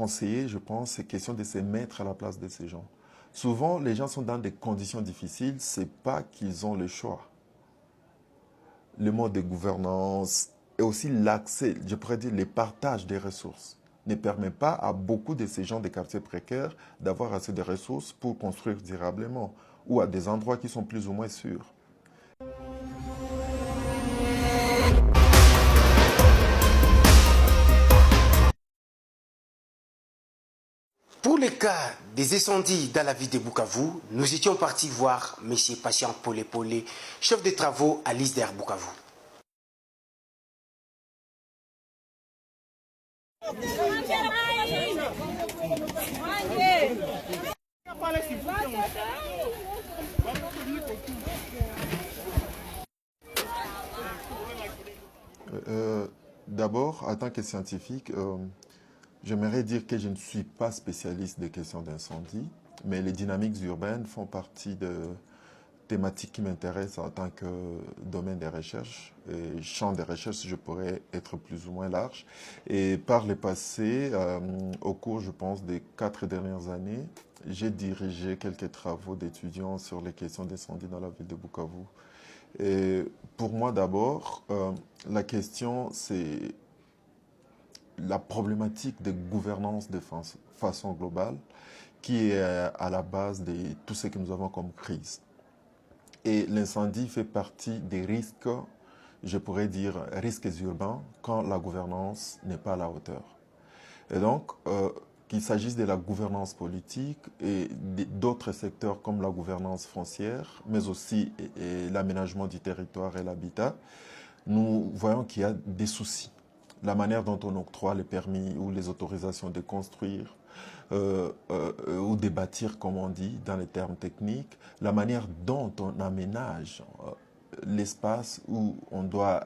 conseiller, je pense, c'est question de se mettre à la place de ces gens. Souvent, les gens sont dans des conditions difficiles, c'est pas qu'ils ont le choix. Le mode de gouvernance et aussi l'accès, je pourrais dire le partage des ressources ne permet pas à beaucoup de ces gens des quartiers précaires d'avoir assez de ressources pour construire durablement ou à des endroits qui sont plus ou moins sûrs. Pour le cas des incendies dans la ville de Bukavu, nous étions partis voir M. Patient Polé, chef de travaux à l'ISDER Bukavu. D'abord, en tant que scientifique, j'aimerais dire que je ne suis pas spécialiste des questions d'incendie, mais les dynamiques urbaines font partie de thématiques qui m'intéressent en tant que domaine de recherche. Et champ de recherche, je pourrais être plus ou moins large. Et par le passé, au cours, je pense, des 4 dernières années, j'ai dirigé quelques travaux d'étudiants sur les questions d'incendie dans la ville de Bukavu. Et pour moi, d'abord, la question, c'est la problématique de gouvernance de façon globale qui est à la base de tout ce que nous avons comme crise. Et l'incendie fait partie des risques, je pourrais dire risques urbains, quand la gouvernance n'est pas à la hauteur. Et donc, qu'il s'agisse de la gouvernance politique et d'autres secteurs comme la gouvernance foncière, mais aussi l'aménagement du territoire et l'habitat, nous voyons qu'il y a des soucis. La manière dont on octroie les permis ou les autorisations de construire ou de bâtir, comme on dit dans les termes techniques, la manière dont on aménage l'espace où on doit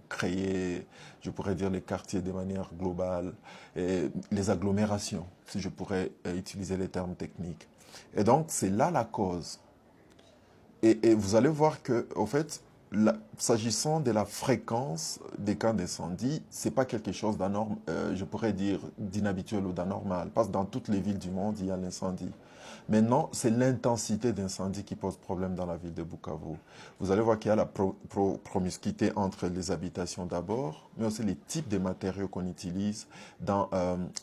créer, je pourrais dire, les quartiers de manière globale, et les agglomérations, si je pourrais utiliser les termes techniques. Et donc, c'est là la cause. Et vous allez voir que, au fait, s'agissant de la fréquence des cas d'incendie, ce n'est pas quelque chose d'anormal, je pourrais dire d'inhabituel ou d'anormal, parce que dans toutes les villes du monde, il y a l'incendie. Maintenant, c'est l'intensité d'incendie qui pose problème dans la ville de Bukavu. Vous allez voir qu'il y a la promiscuité entre les habitations d'abord, mais aussi les types de matériaux qu'on utilise dans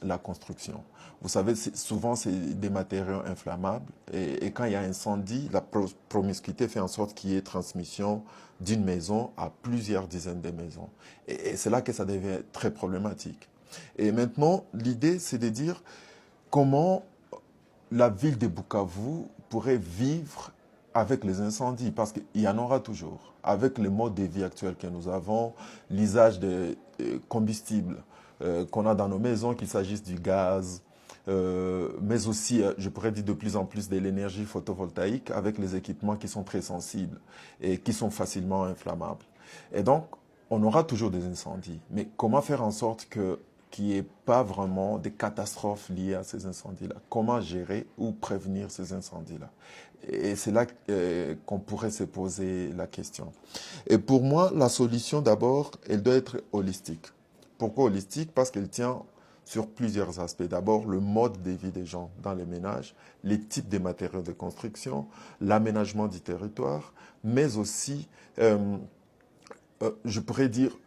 la construction. Vous savez, souvent, c'est des matériaux inflammables. Et quand il y a incendie, la promiscuité fait en sorte qu'il y ait transmission d'une maison à plusieurs dizaines de maisons. Et c'est là que ça devient très problématique. Et maintenant, l'idée, c'est de dire comment la ville de Bukavu pourrait vivre avec les incendies, parce qu'il y en aura toujours. Avec le mode de vie actuel que nous avons, l'usage de combustibles qu'on a dans nos maisons, qu'il s'agisse du gaz, mais aussi, je pourrais dire de plus en plus de l'énergie photovoltaïque avec les équipements qui sont très sensibles et qui sont facilement inflammables. Et donc, on aura toujours des incendies. Mais comment faire en sorte qu'il n'y ait pas vraiment des catastrophes liées à ces incendies-là? Comment gérer ou prévenir ces incendies-là? Et c'est là qu'on pourrait se poser la question. Et pour moi, la solution, d'abord, elle doit être holistique. Pourquoi holistique? Parce qu'elle tient sur plusieurs aspects. D'abord, le mode de vie des gens dans les ménages, les types de matériaux de construction, l'aménagement du territoire, mais aussi, je pourrais dire,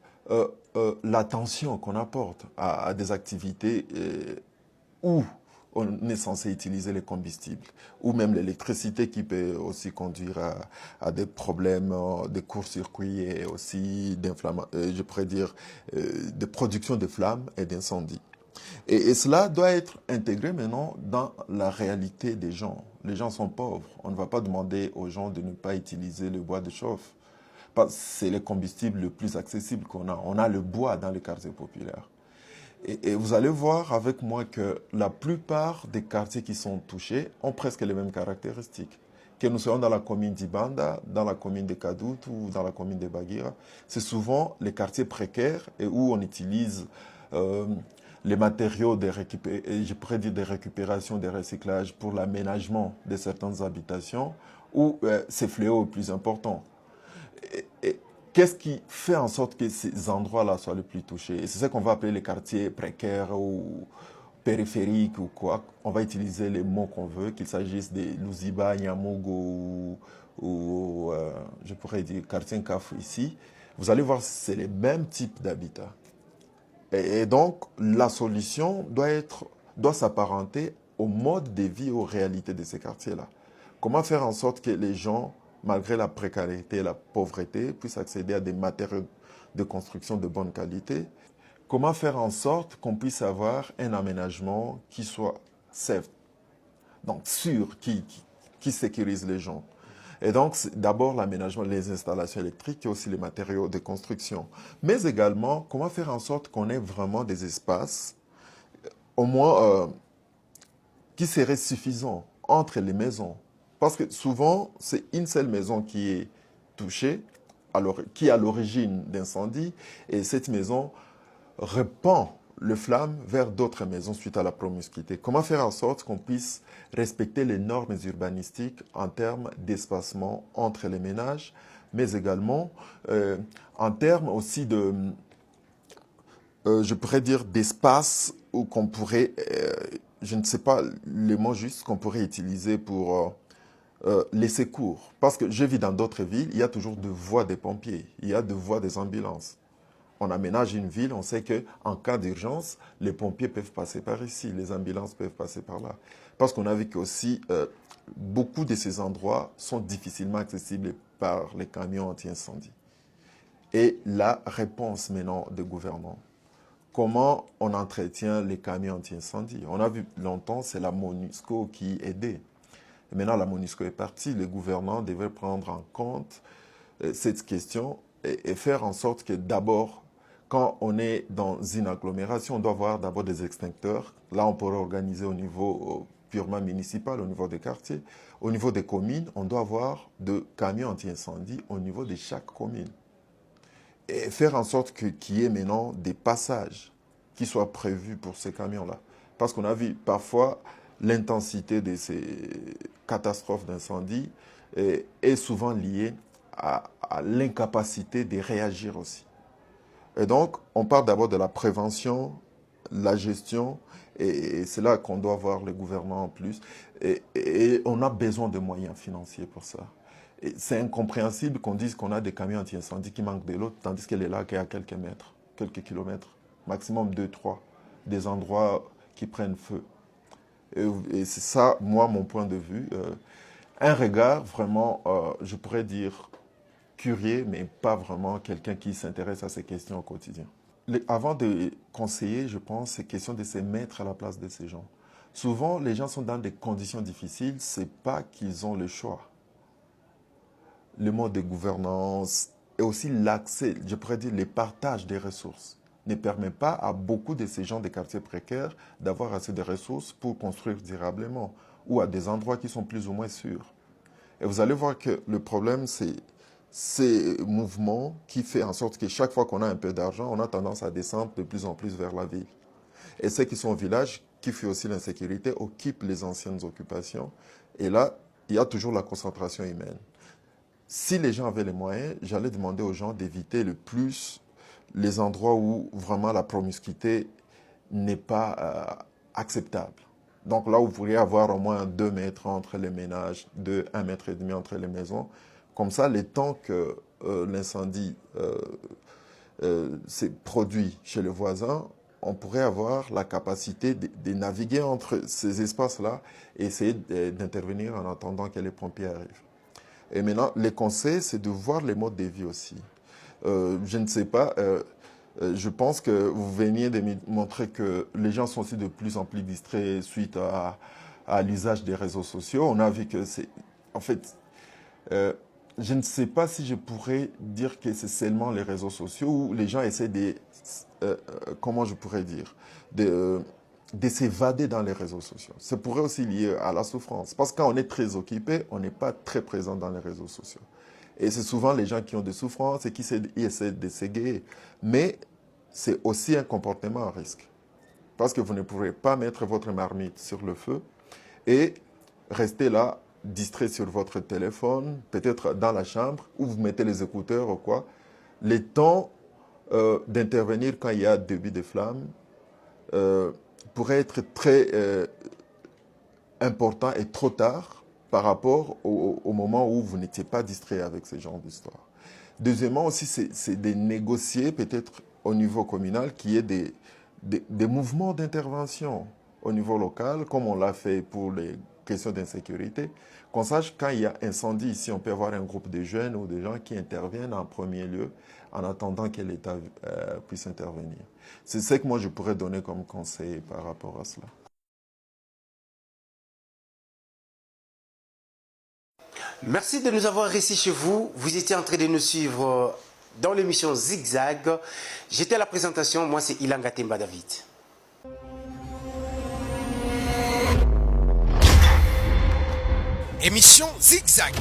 l'attention qu'on apporte à des activités où on est censé utiliser les combustibles, ou même l'électricité qui peut aussi conduire à des problèmes de court-circuit et aussi je pourrais dire, de production de flammes et d'incendies. Et cela doit être intégré maintenant dans la réalité des gens. Les gens sont pauvres. On ne va pas demander aux gens de ne pas utiliser le bois de chauffe. C'est le combustible le plus accessible qu'on a. On a le bois dans les quartiers populaires. Et vous allez voir avec moi que la plupart des quartiers qui sont touchés ont presque les mêmes caractéristiques. Que nous soyons dans la commune d'Ibanda, dans la commune de Kadout ou dans la commune de Bagira, c'est souvent les quartiers précaires et où on utilise les matériaux je pourrais dire de récupération, de recyclage pour l'aménagement de certaines habitations où c'est fléau le plus important. Et qu'est-ce qui fait en sorte que ces endroits-là soient les plus touchés? Et c'est ce qu'on va appeler les quartiers précaires ou périphériques ou quoi, on va utiliser les mots qu'on veut, qu'il s'agisse des Luziba, Nyamugo ou je pourrais dire Kartinkaf ici, vous allez voir, c'est les mêmes types d'habitats. Et donc, la solution doit s'apparenter au mode de vie, aux réalités de ces quartiers-là. Comment faire en sorte que les gens, malgré la précarité et la pauvreté, puissent accéder à des matériaux de construction de bonne qualité? Comment faire en sorte qu'on puisse avoir un aménagement qui soit safe, donc sûr, qui sécurise les gens? Et donc, d'abord l'aménagement, les installations électriques et aussi les matériaux de construction. Mais également, comment faire en sorte qu'on ait vraiment des espaces, au moins, qui seraient suffisants entre les maisons. Parce que souvent, c'est une seule maison qui est touchée, alors, qui est à l'origine d'incendie, et cette maison répand le flamme vers d'autres maisons suite à la promiscuité. Comment faire en sorte qu'on puisse respecter les normes urbanistiques en termes d'espacement entre les ménages, mais également en termes aussi de, je pourrais dire, d'espace où qu'on pourrait, je ne sais pas les mots justes qu'on pourrait utiliser pour les secours. Parce que je vis dans d'autres villes, il y a toujours deux voies des pompiers, il y a deux voies des ambulances. On aménage une ville, on sait qu'en cas d'urgence, les pompiers peuvent passer par ici, les ambulances peuvent passer par là. Parce qu'on a vu qu'aussi, beaucoup de ces endroits sont difficilement accessibles par les camions anti-incendie. Et la réponse maintenant des gouvernants. Comment on entretient les camions anti-incendie? On a vu longtemps, c'est la MONUSCO qui aidait. Et maintenant, la MONUSCO est partie, les gouvernants devaient prendre en compte cette question et faire en sorte que d'abord, quand on est dans une agglomération, on doit avoir d'abord des extincteurs. Là, on pourrait organiser au niveau purement municipal, au niveau des quartiers. Au niveau des communes, on doit avoir de camions anti-incendie au niveau de chaque commune. Et faire en sorte qu'il y ait maintenant des passages qui soient prévus pour ces camions-là. Parce qu'on a vu parfois l'intensité de ces catastrophes d'incendie est souvent liée à l'incapacité de réagir aussi. Et donc, on parle d'abord de la prévention, la gestion, et c'est là qu'on doit voir le gouvernement en plus. Et on a besoin de moyens financiers pour ça. C'est incompréhensible qu'on dise qu'on a des camions anti-incendie qui manquent de l'eau, tandis qu'elle est là qu'à quelques mètres, quelques kilomètres, maximum 2, 3, des endroits qui prennent feu. Et c'est ça, moi, mon point de vue. Un regard vraiment, je pourrais dire, curieux, mais pas vraiment quelqu'un qui s'intéresse à ces questions au quotidien. Avant de conseiller, je pense, c'est question de se mettre à la place de ces gens. Souvent, les gens sont dans des conditions difficiles, c'est pas qu'ils ont le choix. Le mode de gouvernance et aussi l'accès, je pourrais dire, les partages des ressources ne permet pas à beaucoup de ces gens des quartiers précaires d'avoir assez de ressources pour construire durablement ou à des endroits qui sont plus ou moins sûrs. Et vous allez voir que le problème, c'est ces mouvements qui fait en sorte que chaque fois qu'on a un peu d'argent, on a tendance à descendre de plus en plus vers la ville. Et ceux qui sont au village, qui fuient aussi l'insécurité, occupent les anciennes occupations. Et là, il y a toujours la concentration humaine. Si les gens avaient les moyens, j'allais demander aux gens d'éviter le plus les endroits où vraiment la promiscuité n'est pas acceptable. Donc là, vous pourriez avoir au moins 2 mètres entre les ménages, 1,5 mètre entre les maisons. Comme ça, le temps que l'incendie s'est produit chez le voisin, on pourrait avoir la capacité de naviguer entre ces espaces-là et essayer d'intervenir en attendant que les pompiers arrivent. Et maintenant, les conseils, c'est de voir les modes de vie aussi. Je ne sais pas, je pense que vous veniez de montrer que les gens sont aussi de plus en plus distraits suite à l'usage des réseaux sociaux. On a vu que c'est... En fait, je ne sais pas si je pourrais dire que c'est seulement les réseaux sociaux où les gens essaient de... comment je pourrais dire de s'évader dans les réseaux sociaux. Ça pourrait aussi lier à la souffrance. Parce que quand on est très occupé, on n'est pas très présent dans les réseaux sociaux. Et c'est souvent les gens qui ont des souffrances et qui essaient de s'égayer. Mais c'est aussi un comportement à risque. Parce que vous ne pourrez pas mettre votre marmite sur le feu et rester là, distrait sur votre téléphone, peut-être dans la chambre, où vous mettez les écouteurs ou quoi. Le temps d'intervenir quand il y a début de flamme, pourrait être très important et trop tard par rapport au moment où vous n'étiez pas distrait avec ce genre d'histoire. Deuxièmement aussi, c'est de négocier peut-être au niveau communal qu'il y ait des mouvements d'intervention au niveau local, comme on l'a fait pour les questions d'insécurité, qu'on sache quand il y a incendie ici, on peut avoir un groupe de jeunes ou de gens qui interviennent en premier lieu en attendant que l'État puisse intervenir. C'est ce que moi je pourrais donner comme conseil par rapport à cela. Merci de nous avoir reçus chez vous. Vous étiez en train de nous suivre dans l'émission Zigzag. J'étais à la présentation, moi c'est Ilanga Temba David. Émission Zigzag.